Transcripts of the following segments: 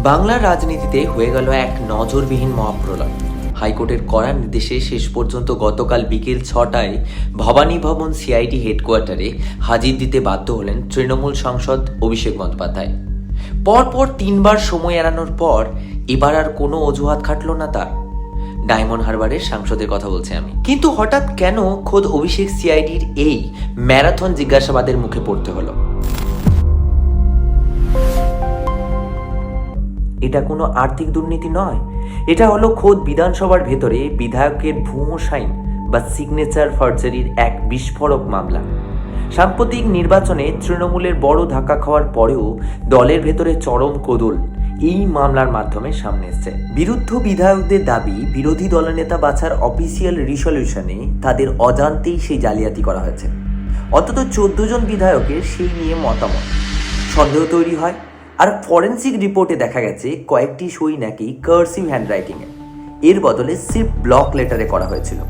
বাংলার রাজনীতিতে হয়ে গেল এক নজরবিহীন মহাপ্রলয়। হাইকোর্টের কড়া নির্দেশে শেষ পর্যন্ত গতকাল বিকেল 6টায় ভবানী ভবন সিআইডি হেডকোয়ার্টারে হাজির দিতে বাধ্য হলেন তৃণমূল সাংসদ অভিষেক বন্দ্যোপাধ্যায়। পরপর 3বার সময় এড়ানোর পর এবার আর কোনো অজুহাত খাটল না তার। ডায়মন্ড হারবারের সাংসদের কথা বলছি আমি। কিন্তু হঠাৎ কেন খোদ অভিষেক সিআইডির এই ম্যারাথন জিজ্ঞাসাবাদের মুখে পড়তে হলো? এটা কোনো আর্থিক দুর্নীতি নয়, এটা হলো খোদ বিধানসভার ভেতরে বিধায়কের ভুয়ো সাইন বা সিগনেচার ফর্জারির এক বিস্ফোরক মামলা। সাম্প্রতিক নির্বাচনে তৃণমূলের বড় ধাক্কা খাওয়ার পরেও দলের ভেতরে চরম কোদল এই মামলার মাধ্যমে সামনে এসেছে। বিরুদ্ধ বিধায়কদের দাবি, বিরোধী দলনেতা বাছার অফিসিয়াল রিসলিউশনে তাদের অজান্তেই সেই জালিয়াতি করা হয়েছে। অন্তত 14 জন বিধায়কের সেই নিয়ে মতামত, সন্দেহ তৈরি হয়। আর ফরেন্সিক রিপোর্টে দেখা গেছে কয়েকটি সই নাকি কার্সিভ হ্যান্ডরাইটিংয়ে, এর বদলে সিপ ব্লক লেটারে করা হয়েছিল।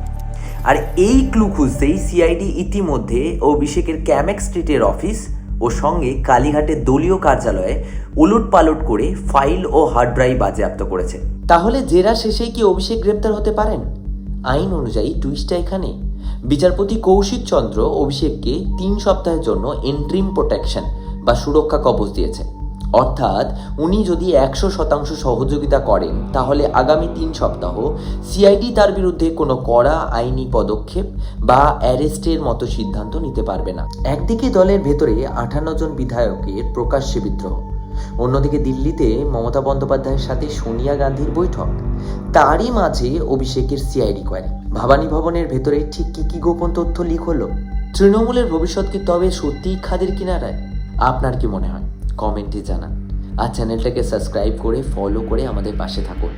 আর এই ক্লু খুঁজতেই সিআইডি ইতিমধ্যে অভিষেকের ক্যামেক স্ট্রিটের অফিস ও সঙ্গে কালীঘাটের দলীয় কার্যালয়ে উলট পালট করে ফাইল ও হার্ড ড্রাইভ বাজেয়াপ্ত করেছে। তাহলে জেরা শেষেই কি অভিষেক গ্রেপ্তার হতে পারেন? আইন অনুযায়ী টুইস্টটা এখানে। বিচারপতি কৌশিক চন্দ্র অভিষেককে 3 সপ্তাহের জন্য এন্ট্রিম প্রোটেকশন বা সুরক্ষা কবচ দিয়েছে। অর্থাৎ উনি যদি 100% সহযোগিতা করেন তাহলে আগামী 3 সপ্তাহ সিআইডি তার বিরুদ্ধে কোনো কড়া আইনি পদক্ষেপ বা অ্যারেস্টের মতো সিদ্ধান্ত নিতে পারবে না। একদিকে দলের ভেতরে 58 জন বিধায়কের প্রকাশ্যে বিদ্রোহ, অন্যদিকে দিল্লিতে মমতা বন্দ্যোপাধ্যায়ের সাথে সোনিয়া গান্ধীর বৈঠক, তারই মাঝে অভিষেকের সিআইডি কোয়ারি। ভবানী ভবনের ভেতরে ঠিক কি গোপন তথ্য লিক হলো? তৃণমূলের ভবিষ্যৎ কি তবে সত্যিই খাদের কিনারায়? আপনার কি মনে হয়? কমেন্টে জানান। আর চ্যানেলটাকে সাবস্ক্রাইব করে ফলো করে আমাদের পাশে থাকুন।